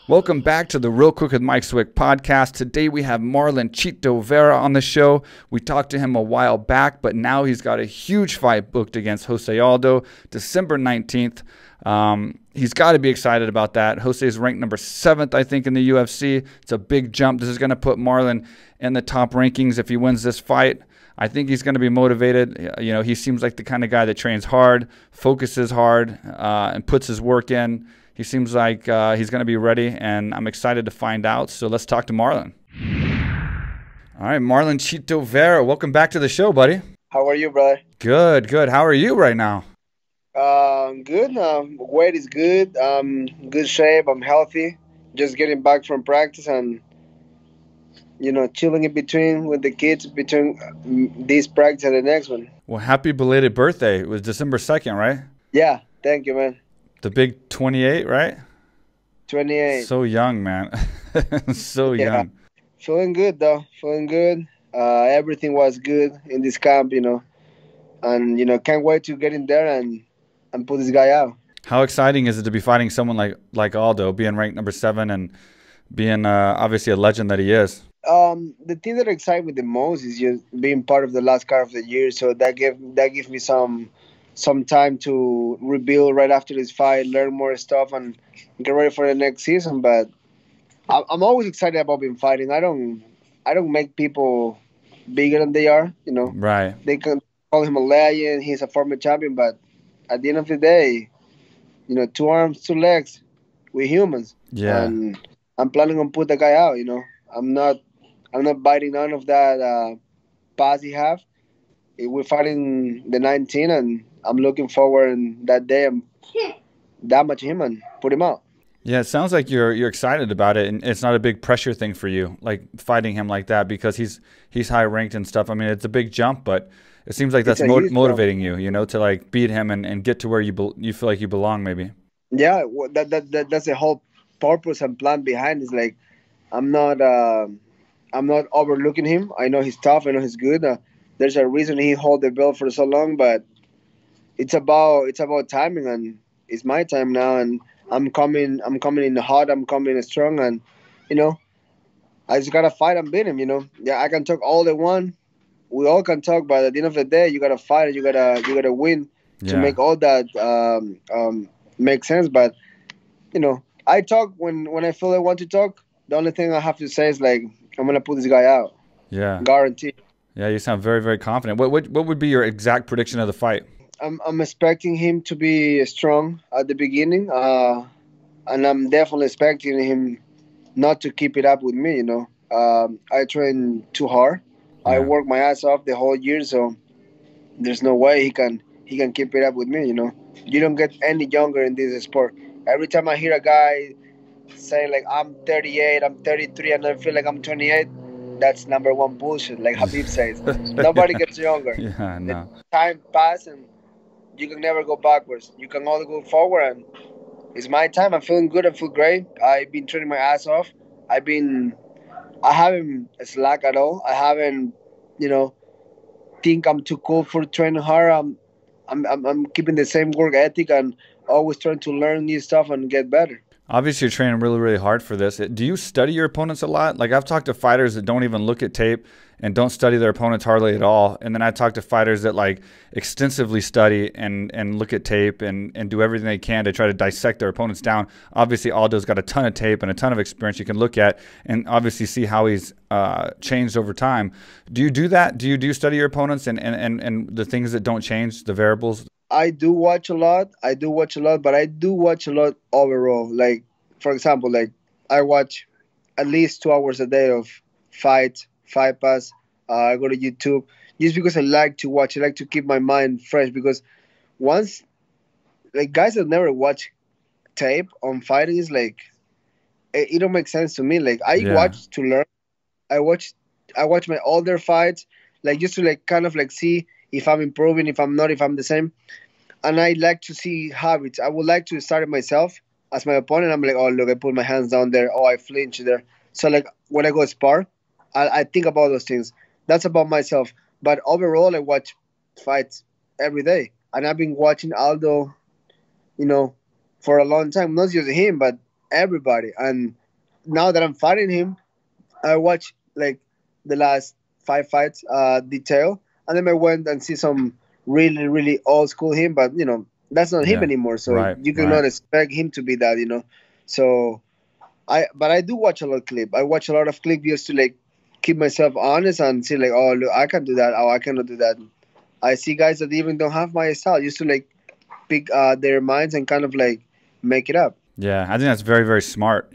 Welcome back to the Real Quick with Mike Swick podcast. Today we have Marlon Chito Vera on the show. We talked to him a while back, but now he's got a huge fight booked against Jose Aldo, December 19th. He's got to be excited about that. Jose is ranked number 7th, I think, in the UFC. It's a big jump. This is going to put Marlon in the top rankings if he wins this fight. I think he's going to be motivated. You know, he seems like the kind of guy that trains hard, focuses hard, and puts his work in. He seems like he's going to be ready, and I'm excited to find out. So let's talk to Marlon. All right, Marlon Chito Vera, welcome back to the show, buddy. How are you, brother? Good, good. How are you right now? Good. Weight is good. Good shape. I'm healthy. Just getting back from practice and, you know, chilling in between with the kids between this practice and the next one. Well, happy belated birthday. It was December 2nd, right? Yeah. Thank you, man. The big 28, right? 28. So young, man. So young. Feeling good, though. Feeling good. Everything was good in this camp, you know. And, you know, can't wait to get in there and put this guy out. How exciting is it to be fighting someone like Aldo, being ranked number 7 and being obviously a legend that he is? The thing that excites me the most is just being part of the last card of the year. So that gives me some time to rebuild right after this fight, learn more stuff, and get ready for the next season. But I'm always excited about being fighting. I don't make people bigger than they are. You know, right? They can call him a legend. He's a former champion, but at the end of the day, you know, 2 arms, 2 legs, we're humans. Yeah. And I'm planning on put the guy out. You know, I'm not biting none of that pass he have. We're fighting the 19, and I'm looking forward in that day and that much him and put him out. Yeah, it sounds like you're excited about it, and it's not a big pressure thing for you, like fighting him like that, because he's high ranked and stuff. I mean, it's a big jump, but it seems like that's motivating you, you know, to like beat him and get to where you feel like you belong, maybe. Yeah, well, that's the whole purpose and plan behind. Is like I'm not overlooking him. I know he's tough. I know he's good. There's a reason he hold the belt for so long, but it's about timing, and it's my time now, and I'm coming in hot. I'm coming in strong, and you know, I just gotta fight and beat him. You know, yeah, I can talk all they want. We all can talk, but at the end of the day, you gotta fight. You gotta win to make all that make sense. But you know, I talk when I feel I want to talk. The only thing I have to say is like, I'm gonna put this guy out. Yeah, guaranteed. Yeah, you sound very, very confident. What would be your exact prediction of the fight? I'm expecting him to be strong at the beginning, and I'm definitely expecting him not to keep it up with me. You know, I train too hard. Yeah. I work my ass off the whole year, so there's no way he can keep it up with me. You know, you don't get any younger in this sport. Every time I hear a guy say like I'm 38, I'm 33, and I feel like I'm 28. That's number one bullshit, like Habib says. Nobody gets younger. Yeah, no. The time passes, and you can never go backwards. You can only go forward, and it's my time. I'm feeling good. I feel great. I've been training my ass off. I haven't slack at all. I haven't, you know, think I'm too cool for training hard. I'm keeping the same work ethic and always trying to learn new stuff and get better. Obviously, you're training really, really hard for this. Do you study your opponents a lot? Like, I've talked to fighters that don't even look at tape and don't study their opponents hardly at all. And then I talk to fighters that, like, extensively study and look at tape and do everything they can to try to dissect their opponents down. Obviously, Aldo's got a ton of tape and a ton of experience you can look at and obviously see how he's changed over time. Do you do that? Do you study your opponents and the things that don't change, the variables? I do watch a lot, but I do watch a lot overall. Like, for example, like I watch at least 2 hours a day of fight pass. I go to YouTube just because I like to watch. I like to keep my mind fresh because once, like guys that never watch tape on fighting is like, it don't make sense to me. Like I watch to learn. I watch my older fights, like just to like kind of like see if I'm improving, if I'm not, if I'm the same. And I like to see habits. I would like to start it myself as my opponent. I'm like, oh, look, I put my hands down there. Oh, I flinch there. So, like, when I go spar, I think about those things. That's about myself. But overall, I watch fights every day. And I've been watching Aldo, you know, for a long time. Not just him, but everybody. And now that I'm fighting him, I watch like the last 5 fights detail, and then I went and see some really really old school him, but that's not him Yeah. anymore. So Right. you Right. cannot expect him to be that. So I do watch a lot of clip. I watch a lot of clip just to like keep myself honest and see like, oh look, I can do that. Oh, I cannot do that. I see guys that even don't have my style, just to like pick their minds and kind of like make it up. Yeah, I think that's very, very smart.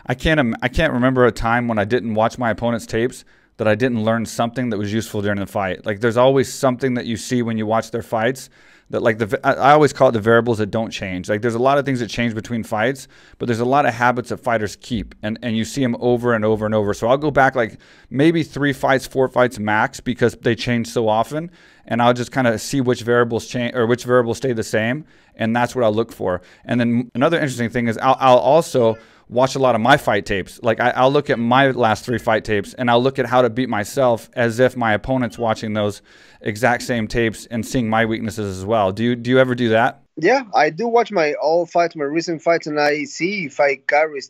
I can't remember a time when I didn't watch my opponent's tapes that I didn't learn something that was useful during the fight. Like there's always something that you see when you watch their fights that like I always call it the variables that don't change. Like there's a lot of things that change between fights, but there's a lot of habits that fighters keep, and you see them over and over and over. So I'll go back like maybe 3 fights, 4 fights max because they change so often, and I'll just kind of see which variables change or which variables stay the same, and that's what I'll look for. And then another interesting thing is I'll also watch a lot of my fight tapes. Like I'll look at my last 3 fight tapes, and I'll look at how to beat myself as if my opponent's watching those exact same tapes and seeing my weaknesses as well. Do you ever do that? Yeah, I do watch my old fights, my recent fights, and I see if I carry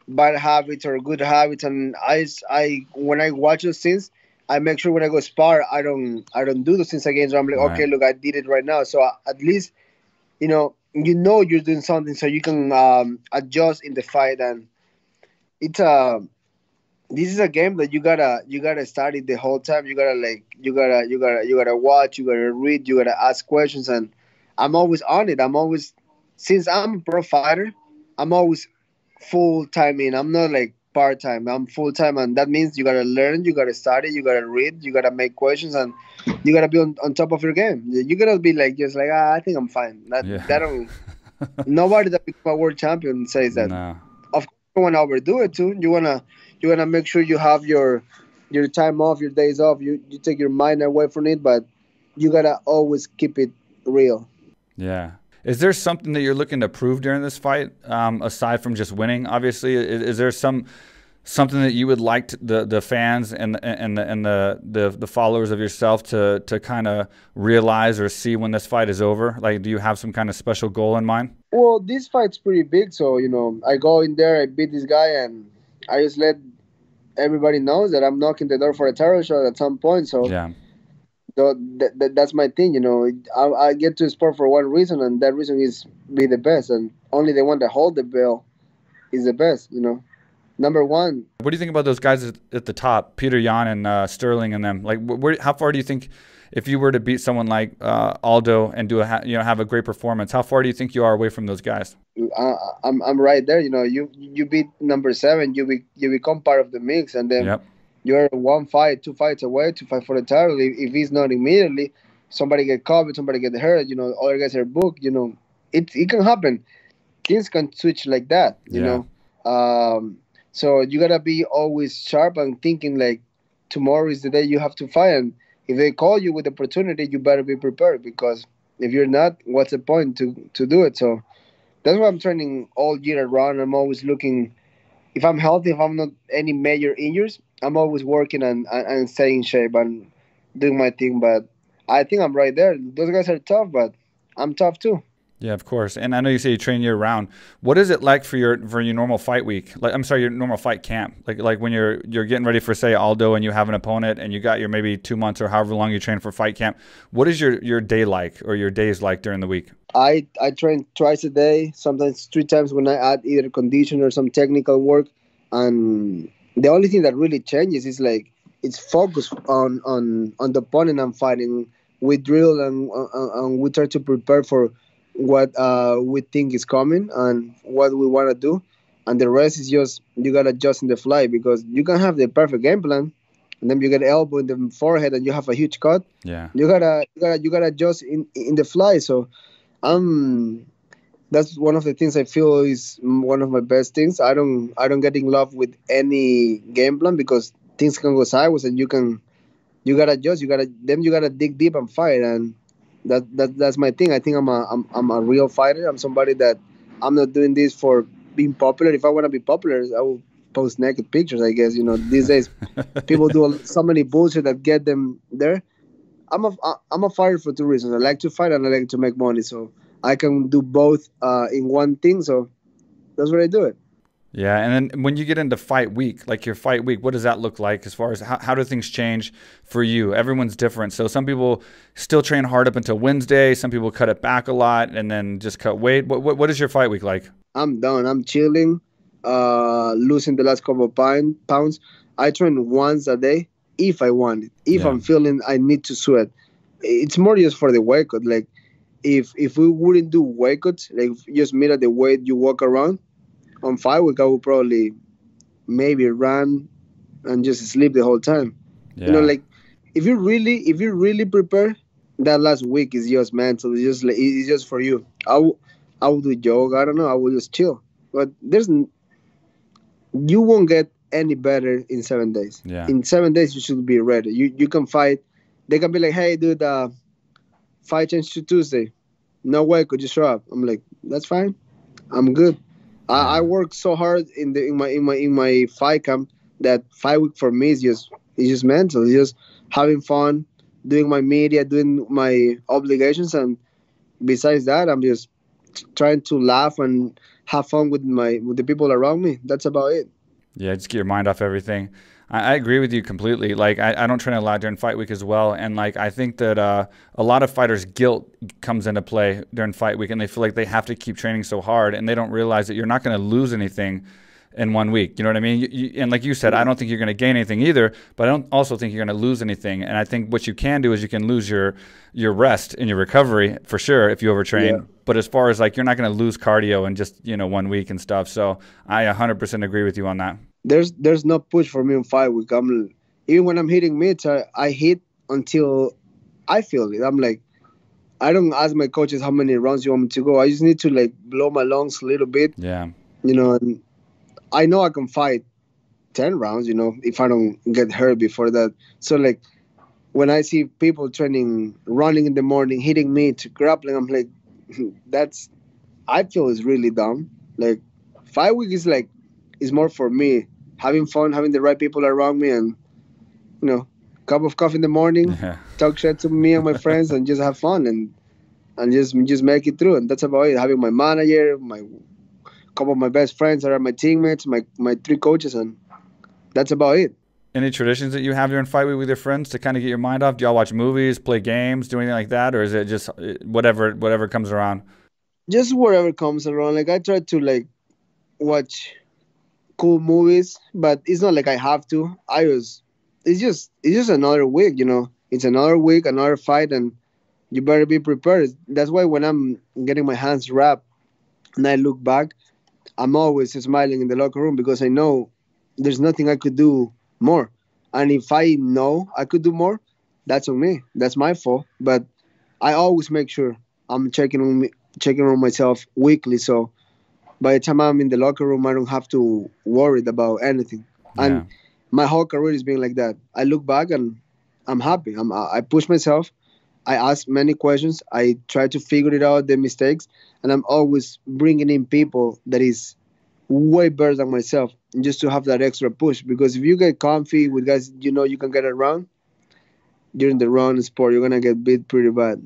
bad habits or good habits. And I when I watch those things, I make sure when I go spar, I don't do those things again. So I'm like, Right. okay, look, I did it right now. So at least you're doing something, so you can adjust in the fight. And it's this is a game that you gotta study the whole time. You gotta watch, you gotta read, you gotta ask questions. And I'm always on it. Since I'm a pro fighter, I'm always full time in. I'm not like part time. I'm full time, and that means you gotta learn, you gotta study, you gotta read, you gotta make questions, and you gotta be on top of your game. You gotta be like just like I think I'm fine. That don't. Nobody that becomes a world champion says that. No. Of course, you wanna overdo it too. You wanna make sure you have your time off, your days off. You take your mind away from it, but you gotta always keep it real. Yeah. Is there something that you're looking to prove during this fight, aside from just winning? Obviously, is there something that you would like the fans and the followers of yourself to kind of realize or see when this fight is over? Like, do you have some kind of special goal in mind? Well, this fight's pretty big, so I go in there, I beat this guy, and I just let everybody know that I'm knocking the door for a title shot at some point. So yeah. That's my thing, I get to sport for one reason, and that reason is be the best, and only the one that hold the belt is the best, number one. What do you think about those guys at the top, Peter Yan and Sterling and them? Like, how far do you think, if you were to beat someone like Aldo and have a great performance, how far do you think you are away from those guys? I'm right there. You beat number 7, you become part of the mix, and then. Yep. You're 1 fight, 2 fights away to fight for the title. If it's not immediately, somebody get COVID, somebody get hurt, other guys are booked, it can happen. Things can switch like that, you know. So you gotta be always sharp and thinking like tomorrow is the day you have to fight. And if they call you with opportunity, you better be prepared, because if you're not, what's the point to do it? So that's why I'm training all year around. I'm always looking, if I'm healthy, if I'm not any major injuries, I'm always working and staying in shape and doing my thing. But I think I'm right there. Those guys are tough, but I'm tough too. Yeah, of course. And I know you say you train year round. What is it like for your normal fight week? Like, I'm sorry, your normal fight camp. Like when you're getting ready for, say, Aldo, and you have an opponent, and you got your maybe 2 months or however long you train for fight camp. What is your day like, or your days like during the week? I train twice a day, sometimes 3 times when I add either condition or some technical work. And the only thing that really changes is like it's focused on the opponent I'm fighting. We drill and we try to prepare for what we think is coming and what we want to do, and the rest is just you gotta adjust in the fly, because you can have the perfect game plan, and then you get an elbow in the forehead and you have a huge cut. Yeah, you gotta adjust in the fly. So that's one of the things I feel is one of my best things. I don't get in love with any game plan, because things can go sideways, and you gotta adjust. You gotta dig deep and fight, and that's my thing. I think I'm a real fighter. I'm somebody that I'm not doing this for being popular. If I want to be popular, I will post naked pictures, I guess. These days people do so many bullshit that get them there. I'm a fighter for 2 reasons. I like to fight and I like to make money. So I can do both in one thing. So that's what I do it. Yeah, and then when you get into fight week, like your fight week, what does that look like as far as how do things change for you? Everyone's different. So some people still train hard up until Wednesday. Some people cut it back a lot and then just cut weight. What is your fight week like? I'm done. I'm chilling, losing the last couple of pounds. I train once a day if I want it. If I'm feeling I need to sweat. It's more just for the weight cut. Like if we wouldn't do weight cuts, like just meet at the weight you walk around, on fight week I would probably maybe run and just sleep the whole time. Yeah. You know, like if you really prepare, that last week is just mental. It's just for you. I will do yoga. I don't know. I will just chill. But you won't get any better in 7 days. Yeah. In 7 days you should be ready. You can fight. They can be like, hey dude, fight change to Tuesday. No way, could you show up? I'm like, that's fine. I'm good. I work so hard in my fight camp that fight week for me is just mental. It's just having fun, doing my media, doing my obligations, and besides that, I'm just trying to laugh and have fun with the people around me. That's about it. Yeah, just get your mind off everything. I agree with you completely. Like, I don't train a lot during fight week as well. And, like, I think that a lot of fighters' guilt comes into play during fight week, and they feel like they have to keep training so hard, and they don't realize that you're not going to lose anything in 1 week. You know what I mean? And like you said, I don't think you're going to gain anything either, but I don't also think you're going to lose anything. And I think what you can do is you can lose your rest and your recovery for sure if you overtrain. Yeah. But as far as, like, you're not going to lose cardio in just, 1 week and stuff. So I 100% agree with you on that. There's no push for me in fight week. Even when I'm hitting mitts, I hit until I feel it. I'm like, I don't ask my coaches how many rounds you want me to go. I just need to, like, blow my lungs a little bit. Yeah. And I know I can fight 10 rounds, if I don't get hurt before that. So, like, when I see people training, running in the morning, hitting mitts, grappling, I'm like, I feel it's really dumb. Like, fight week is more for me, having fun, having the right people around me, and cup of coffee in the morning, talk shit to me and my friends, and just have fun and just make it through. And that's about it. Having my manager, my couple of my best friends that are my teammates, my 3 coaches, and that's about it. Any traditions that you have during fight week with your friends to kind of get your mind off? Do y'all watch movies, play games, do anything like that, or is it just whatever comes around? Just whatever comes around. Like, I try to, like, watch cool movies, but it's not like I have to. It's just another week, It's another week, another fight, and you better be prepared. That's why when I'm getting my hands wrapped and I look back, I'm always smiling in the locker room because I know there's nothing I could do more. And if I know I could do more, that's on me. That's my fault. But I always make sure I'm checking on myself weekly, so by the time I'm in the locker room, I don't have to worry about anything. Yeah. And my whole career is being like that. I look back and I'm happy. I push myself. I ask many questions. I try to figure it out, the mistakes. And I'm always bringing in people that is way better than myself, just to have that extra push. Because if you get comfy with guys you can get around, during the run sport, you're going to get beat pretty bad.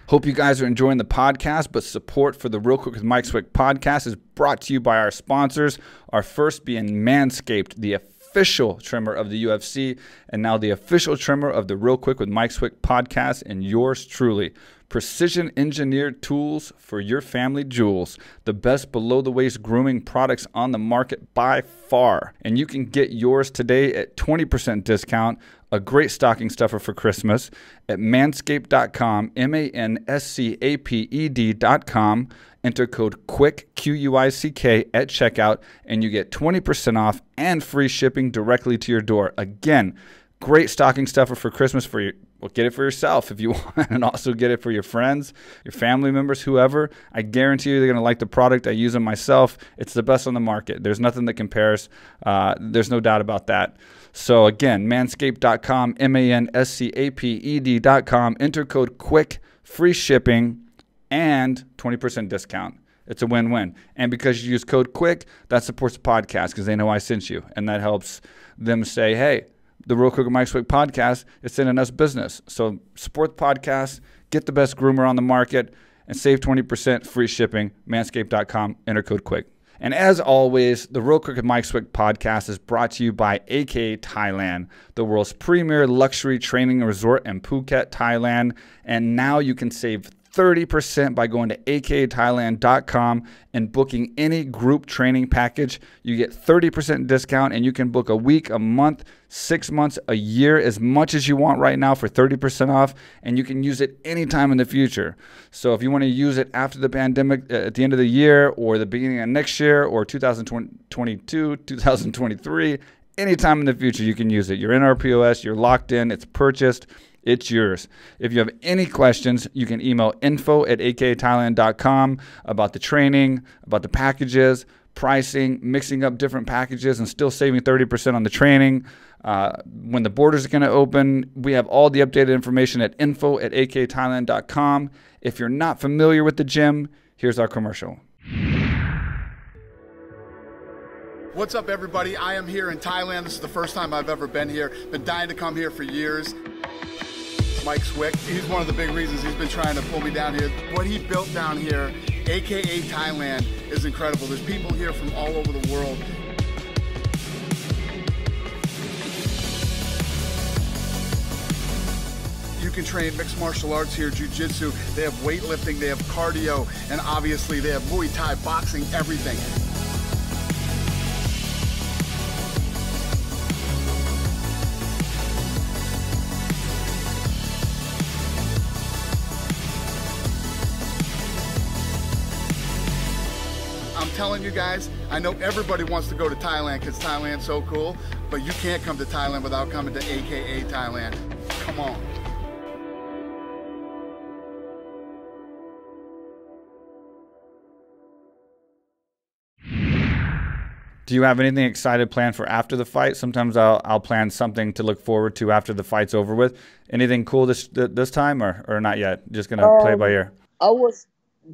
Hope you guys are enjoying the podcast, but support for the Real Quick with Mike Swick podcast is brought to you by our sponsors, our first being Manscaped, the official trimmer of the UFC, and now the official trimmer of the Real Quick with Mike Swick podcast, and yours truly. Precision engineered tools for your family jewels. The best below-the-waist grooming products on the market by far. And you can get yours today at 20% discount, a great stocking stuffer for Christmas, at manscaped.com, manscaped.com. Enter code QUICK, Q-U-I-C-K, at checkout, and you get 20% off and free shipping directly to your door. Again, great stocking stuffer for Christmas for you. Well, get it for yourself if you want, and also get it for your friends, your family members, whoever. I guarantee you they're going to like the product. I use them myself. It's the best on the market. There's nothing that compares. There's no doubt about that. So, again, manscaped.com, manscaped.com. Enter code QUICK, free shipping, and 20% discount. It's a win-win. And because you use code QUICK, that supports the podcast because they know I sent you, and that helps them say, hey, the Real Quick with Mike Swick podcast is sending us business. So support the podcast, get the best groomer on the market, and save 20% free shipping, manscaped.com, enter code QUICK. And as always, the Real Quick with Mike Swick podcast is brought to you by AKA Thailand, the world's premier luxury training resort in Phuket, Thailand. And now you can save 30% by going to akathailand.com and booking any group training package. You get 30% discount, and you can book a week, a month, 6 months, a year, as much as you want right now for 30% off, and you can use it anytime in the future. So if you want to use it after the pandemic, at the end of the year or the beginning of next year or 2022, 2023, anytime in the future you can use it. You're in our POS, you're locked in, it's purchased. It's yours. If you have any questions, you can email info@akathailand.com about the training, about the packages, pricing, mixing up different packages, and still saving 30% on the training. When the borders are going to open, we have all the updated information at info@akathailand.com. If you're not familiar with the gym, here's our commercial. What's up, everybody? I am here in Thailand. This is the first time I've ever been here. Been dying to come here for years. Mike Swick, he's one of the big reasons he's been trying to pull me down here. What he built down here, AKA Thailand, is incredible. There's people here from all over the world. You can train mixed martial arts here, jiu-jitsu. They have weightlifting, they have cardio, and obviously they have Muay Thai, boxing, everything. I'm telling you guys, I know everybody wants to go to Thailand because Thailand's so cool, but you can't come to Thailand without coming to AKA Thailand. Come on. Do you have anything excited planned for after the fight? Sometimes I'll plan something to look forward to after the fight's over with. Anything cool this time or not yet? Just going to play it by ear?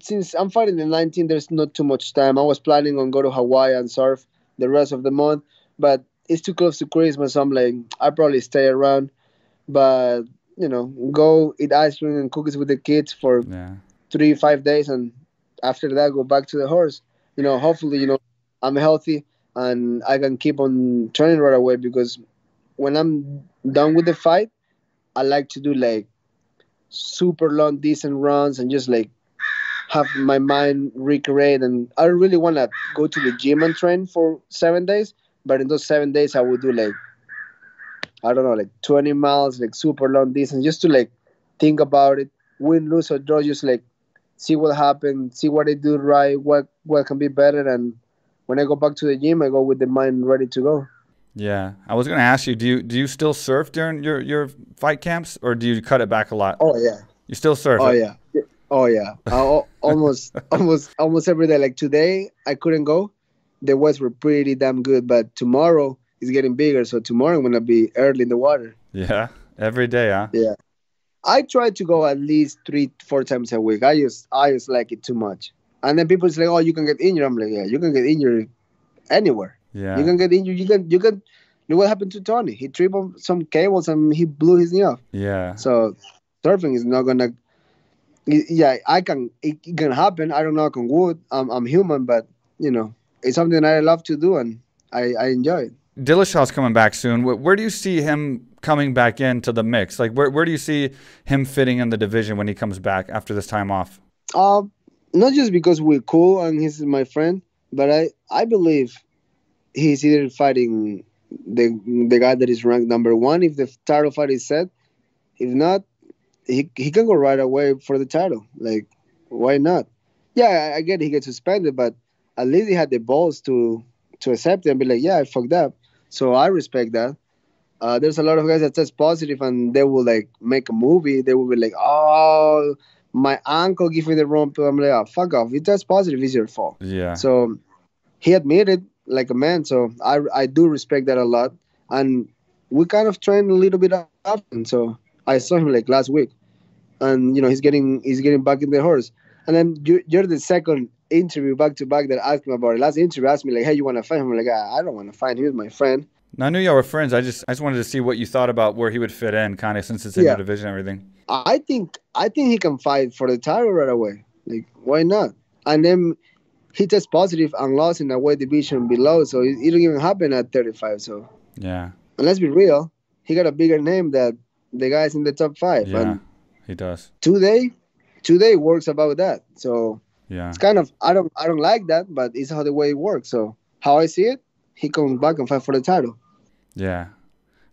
Since I'm fighting the 19th, there's not too much time. I was planning on go to Hawaii and surf the rest of the month, but it's too close to Christmas. So I'm like, I'll probably stay around, but go eat ice cream and cookies with the kids for 3-5 days, and after that, go back to the horse. Hopefully, I'm healthy and I can keep on training right away, because when I'm done with the fight, I like to do like super long, decent runs and just like have my mind recreate. And I really want to go to the gym and train for 7 days, but in those 7 days I would do like, I don't know, like 20 miles, like super long distance, just to like think about it, win, lose or draw, just like see what happened, see what I do right, what can be better. And when I go back to the gym, I go with the mind ready to go. Yeah, I was going to ask you, do you still surf during your fight camps, or do you cut it back a lot? Oh yeah, you still surf? Oh yeah. Oh yeah, almost every day. Like today, I couldn't go. The waves were pretty damn good, but tomorrow is getting bigger. So tomorrow I'm gonna be early in the water. Yeah, every day, huh? Yeah, I try to go at least 3-4 times a week. I just like it too much. And then people say, "Oh, you can get injured." I'm like, "Yeah, you can get injured anywhere. Yeah, you can get injured. You can. Look what happened to Tony. He tripped on some cables and he blew his knee off. Yeah. So surfing is not gonna. Yeah, it can happen. I don't knock on wood. I'm human, but it's something I love to do and I enjoy it. Dillashaw's coming back soon. Where do you see him coming back into the mix? Like where do you see him fitting in the division when he comes back after this time off? Not just because we're cool and he's my friend, but I believe he's either fighting the guy that is ranked #1 if the title fight is set. If not, he can go right away for the title. Like, why not? Yeah, I get he gets suspended, but at least he had the balls to accept it and be like, yeah, I fucked up. So I respect that. There's a lot of guys that test positive and they will like make a movie. They will be like, oh, my uncle gave me the wrong pill. I'm like, oh, fuck off. If you test positive, it's your fault. Yeah. So he admitted like a man. So I do respect that a lot. And we kind of train a little bit often. So I saw him like last week, and he's getting back in the horse. And then you're the second interview back to back that asked me about it. Last interview asked me like, hey, you want to fight him? I'm like, I don't want to fight him. He's my friend. Now, I knew y'all were friends. I just wanted to see what you thought about where he would fit in, kind of since it's in your division and everything. I think he can fight for the title right away. Like, why not? And then he tests positive and lost in a weight division below, so it don't even happen at 35. So Yeah. and let's be real, he got a bigger name than the guys in the top 5. Yeah, And he does. today works about that. So Yeah. it's kind of I don't like that, but it's how the way it works. So how I see it, he comes back and fight for the title. Yeah.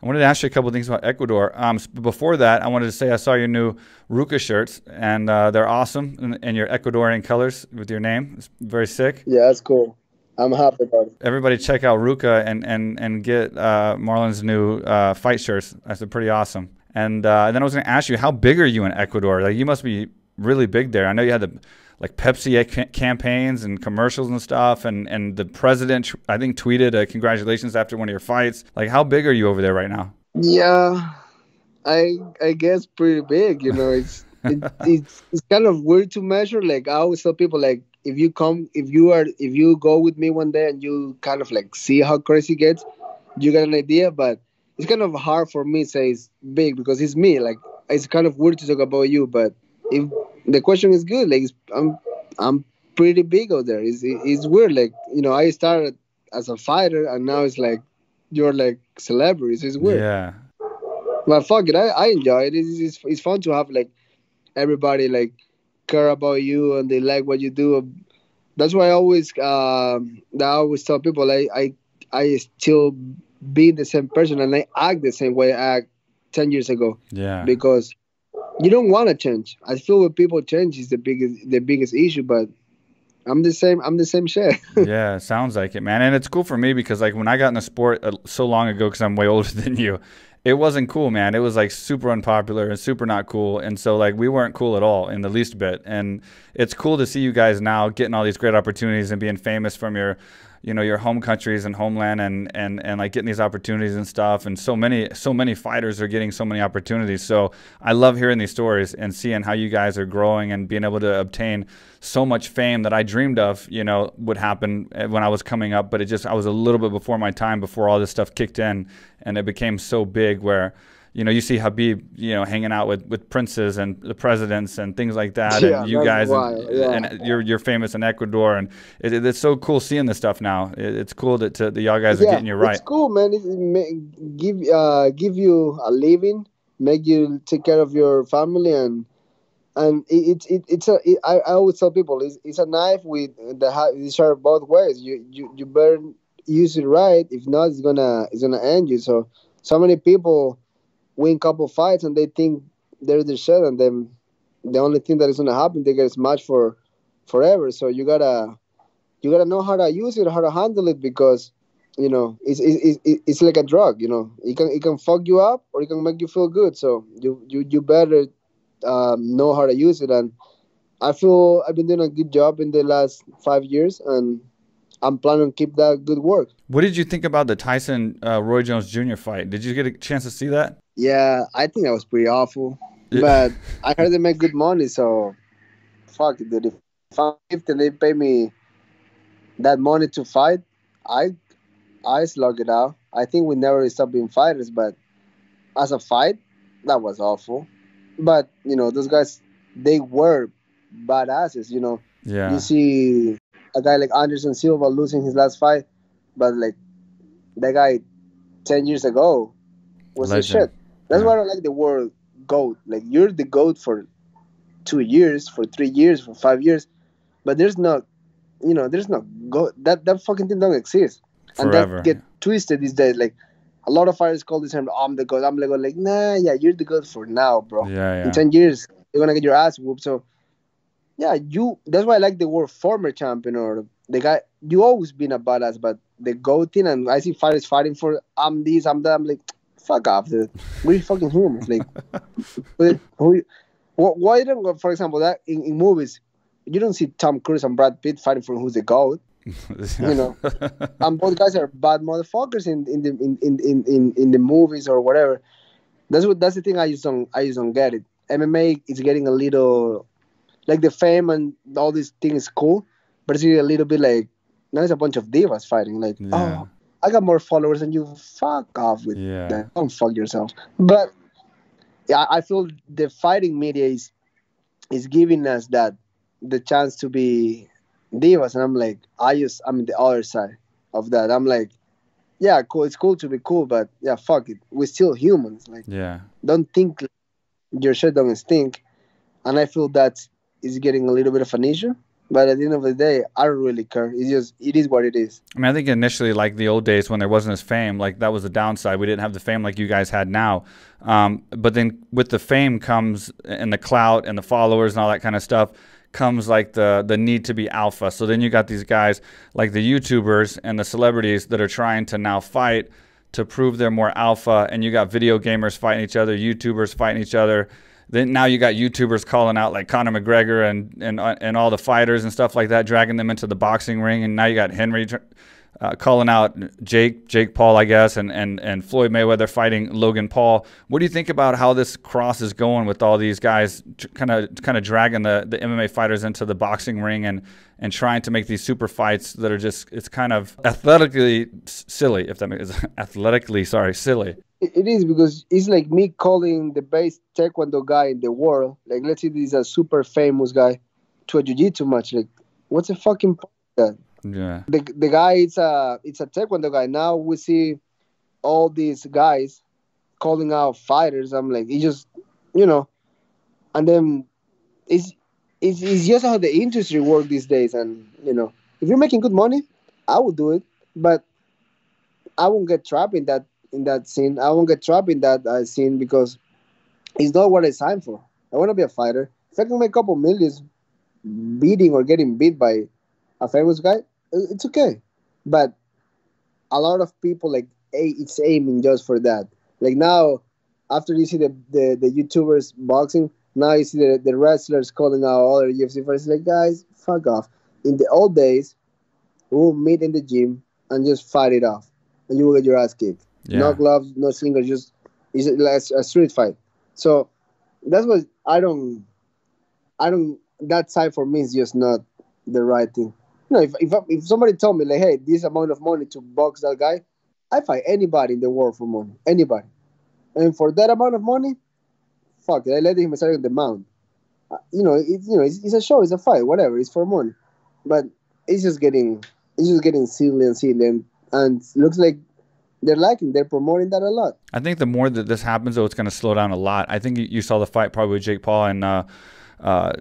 I wanted to ask you a couple of things about Ecuador. Before that, I wanted to say I saw your new Ruka shirts, and they're awesome, and your Ecuadorian colors with your name. It's very sick. Yeah, that's cool. I'm happy about it. Everybody check out Ruka and get Marlon's new fight shirts. That's pretty awesome. And then I was going to ask you, how big are you in Ecuador? Like, you must be really big there. I know you had the Pepsi campaigns and commercials and stuff, and the president, I think, tweeted congratulations after one of your fights. Like, how big are you over there right now? Yeah, I guess pretty big. You know, it's kind of weird to measure. Like, I always tell people, like, if you go with me one day and you kind of like see how crazy it gets, you get an idea. But it's kind of hard for me to say it's big because it's me. Like, it's kind of weird to talk about you, but if the question is good, like, I'm pretty big out there. It's weird. Like, you know, I started as a fighter and now it's like you're like celebrities. It's weird. Yeah. But fuck it, I enjoy it. It's fun to have like everybody like care about you and they like what you do. That's why I always tell people I still be the same person and I act the same way I act 10 years ago. Yeah. Because you don't want to change. I feel when people change is the biggest issue, but I'm the same shit. Yeah, sounds like it, man. And it's cool for me because, like, when I got in the sport so long ago, because I'm way older than you, it wasn't cool, man. It was like super unpopular and super not cool. And so, like, we weren't cool at all in the least bit. And it's cool to see you guys now getting all these great opportunities and being famous from your home countries and homeland and like getting these opportunities and stuff. And so many fighters are getting so many opportunities. So I love hearing these stories and seeing how you guys are growing and being able to obtain so much fame that I dreamed of, would happen when I was coming up. But I was a little bit before my time, before all this stuff kicked in, and it became so big where, you see Habib, hanging out with princes and the presidents and things like that. Yeah, and you guys, and you're famous in Ecuador, and it's so cool seeing this stuff now. It's cool that y'all guys are getting you right. It's cool, man. Give you a living, make you take care of your family, and I always tell people it's a knife with it's sharp both ways. You better use it right. If not, it's gonna end you. So many people win couple fights and they think they're the shit, and then the only thing that is gonna happen, they get smashed for forever. So you gotta know how to use it, how to handle it, because it's like a drug. It can fuck you up or it can make you feel good. So you better know how to use it. And I feel I've been doing a good job in the last 5 years, and I'm planning to keep that good work. What did you think about the Tyson Roy Jones Jr. fight? Did you get a chance to see that? Yeah, I think that was pretty awful. But I heard they make good money, so fuck it, dude. If they pay me that money to fight, I slug it out. I think we never stop being fighters, but as a fight, that was awful. But, those guys, they were badasses, Yeah. You see a guy like Anderson Silva losing his last fight, but like that guy 10 years ago was the shit. That's why I don't like the word GOAT. Like, you're the GOAT for 2 years, for 3 years, for 5 years, but there's no GOAT. That fucking thing don't exist. Forever. And that get twisted these days. Like, a lot of fighters call this term, I'm the GOAT. I'm the GOAT. Like, nah, yeah, you're the GOAT for now, bro. Yeah. In 10 years, you're gonna get your ass whooped. So yeah, that's why I like the word former champion, or the guy. You always been a badass, but the GOAT thing, and I see fighters fighting for I'm this, I'm that. I'm like, fuck off, dude. We're fucking humans. Like, why don't go? For example, that in movies, you don't see Tom Cruise and Brad Pitt fighting for who's the GOAT. And both guys are bad motherfuckers in the movies or whatever. That's the thing. I just don't get it. MMA is getting a little. Like, the fame and all these things is cool, but it's really a little bit like, now it's a bunch of divas fighting. Like, oh, I got more followers than you. Fuck off with that. Don't fuck yourself. But yeah, I feel the fighting media is giving us the chance to be divas, and I'm like, I'm in the other side of that. I'm like, yeah, cool. It's cool to be cool, but yeah, fuck it. We're still humans. Like, Yeah. don't think your shit don't stink. And I feel that is getting a little bit of an issue. But at the end of the day, I don't really care. It is what it is. I mean, I think initially, like the old days when there wasn't as fame, like that was the downside. We didn't have the fame like you guys had now. But then with the fame comes, and the clout and the followers and all that kind of stuff, comes like the need to be alpha. So then you got these guys like the YouTubers and the celebrities that are trying to now fight to prove they're more alpha. And you got video gamers fighting each other, YouTubers fighting each other. Then now you got YouTubers calling out like Conor McGregor and all the fighters and stuff like that, dragging them into the boxing ring. And now you got Henry calling out Jake Paul, I guess, and Floyd Mayweather fighting Logan Paul. What do you think about how this cross is going with all these guys kind of dragging the MMA fighters into the boxing ring and trying to make these super fights that are just, it's kind of athletically silly, if that makes silly. It is, because it's like me calling the best taekwondo guy in the world. Like, let's say this is a super famous guy to a jiu-jitsu match. Like, what's the fucking point of that? Yeah. The guy, it's a taekwondo guy. Now we see all these guys calling out fighters. I'm like, it just, and then it's just how the industry works these days. And if you're making good money, I would do it, but I won't get trapped in that scene. I won't get trapped in that scene, because it's not what I signed for. I want to be a fighter. If I can make a couple millions beating or getting beat by a famous guy, it's okay. But a lot of people, like, it's aiming just for that. Like, now, after you see the YouTubers boxing, now you see the wrestlers calling out other UFC fighters. Like, guys, fuck off. In the old days, we'll meet in the gym and just fight it off, and you will get your ass kicked. Yeah. No gloves, no slingers, just it's like a street fight. So that's what I don't. That side for me is just not the right thing. If somebody told me, like, hey, this amount of money to box that guy, I fight anybody in the world for money, anybody. And for that amount of money, fuck it, I let him start on the mount. It's a show, it's a fight, whatever. It's for money, but it's just getting silly and looks like they're promoting that a lot. I think the more that this happens, though, it's going to slow down a lot. I think you saw the fight probably with Jake Paul and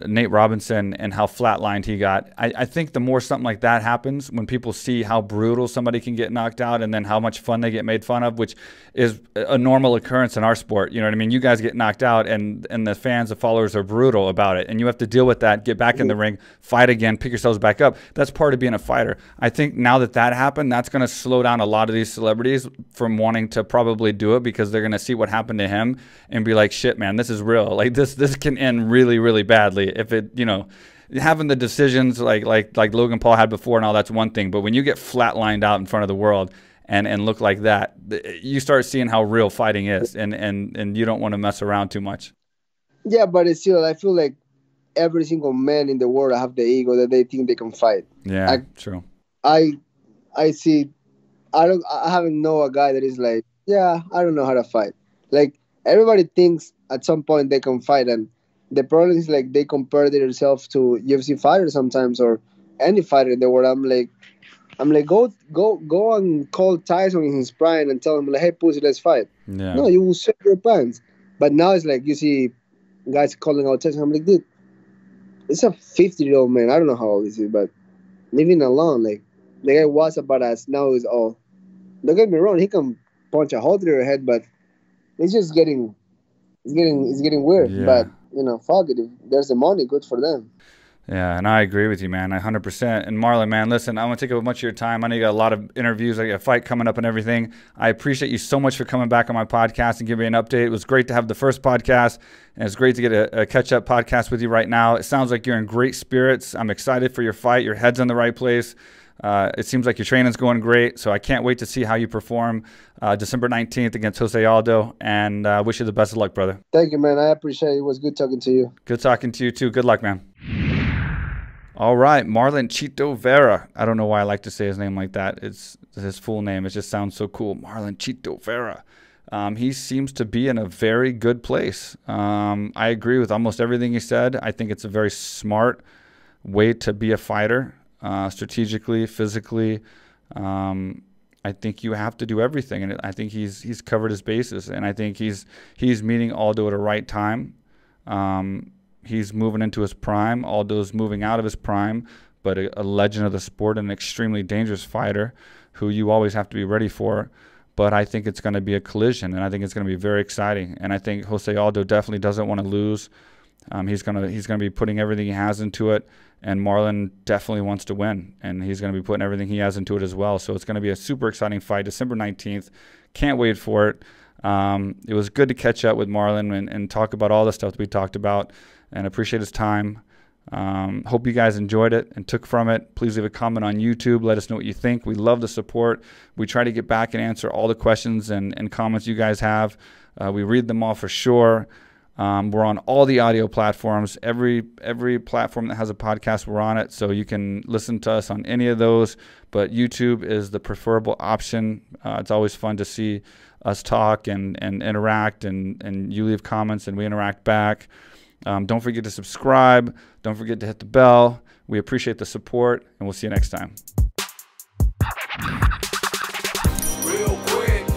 Nate Robinson and how flatlined he got. I think the more something like that happens, when people see how brutal somebody can get knocked out and then how much fun they get made fun of, which is a normal occurrence in our sport. You know what I mean? You guys get knocked out and the fans, the followers are brutal about it. And you have to deal with that, get back in the ring, fight again, pick yourselves back up. That's part of being a fighter. I think now that happened, that's going to slow down a lot of these celebrities from wanting to probably do it, because they're going to see what happened to him and be like, shit, man, this is real. Like, this can end really, really badly if it, having the decisions like Logan Paul had before and all, that's one thing. But when you get flatlined out in front of the world and look like that, you start seeing how real fighting is, and you don't want to mess around too much. Yeah, but it's still, I feel like every single man in the world have the ego that they think they can fight. Yeah, true. I haven't know a guy that is like, yeah, I don't know how to fight. Like, everybody thinks at some point they can fight, and the problem is, like, they compare themselves to UFC fighters sometimes, or any fighter in the world. I'm like, go and call Tyson in his prime and tell him, like, hey, pussy, let's fight. Yeah. No, you will shit your pants. But now it's like, you see guys calling out Tyson. I'm like, dude, it's a 50-year-old man. I don't know how old is he, but living alone, like, the guy was a badass. Now he's all. Don't get me wrong, he can punch a hole through your head, but it's just getting weird. Yeah. But fuck it. If there's the money, good for them. Yeah, and I agree with you, man. 100%. And Marlon, man, listen, I want to take up much of your time. I know you got a lot of interviews, like a fight coming up and everything. I appreciate you so much for coming back on my podcast and giving me an update. It was great to have the first podcast, and it's great to get a catch-up podcast with you right now. It sounds like you're in great spirits. I'm excited for your fight. Your head's in the right place. It seems like your training's going great, so I can't wait to see how you perform December 19th against Jose Aldo, and wish you the best of luck, brother. Thank you, man. I appreciate it. It was good talking to you. Good talking to you, too. Good luck, man. All right, Marlon Chito Vera. I don't know why I like to say his name like that. It's his full name. It just sounds so cool. Marlon Chito Vera. He seems to be in a very good place. I agree with almost everything he said. I think it's a very smart way to be a fighter. strategically, physically. I think you have to do everything, and I think he's covered his bases, and I think he's meeting Aldo at a right time. He's moving into his prime. Aldo's moving out of his prime, but a legend of the sport, an extremely dangerous fighter who you always have to be ready for. But I think it's going to be a collision, and I think it's going to be very exciting. And I think Jose Aldo definitely doesn't want to lose. He's gonna be putting everything he has into it, and Marlon definitely wants to win, and he's gonna be putting everything he has into it as well. So it's gonna be a super exciting fight, December 19th. Can't wait for it. It was good to catch up with Marlon and talk about all the stuff that we talked about, and appreciate his time. Hope you guys enjoyed it and took from it. Please leave a comment on YouTube. Let us know what you think. We love the support. We try to get back and answer all the questions and comments you guys have. We read them all for sure. We're on all the audio platforms. Every platform that has a podcast, we're on it. So you can listen to us on any of those. But YouTube is the preferable option. It's always fun to see us talk and interact, and you leave comments and we interact back. Don't forget to subscribe. Don't forget to hit the bell. We appreciate the support, and we'll see you next time. Real quick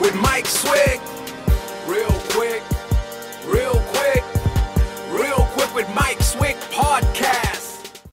with Swick.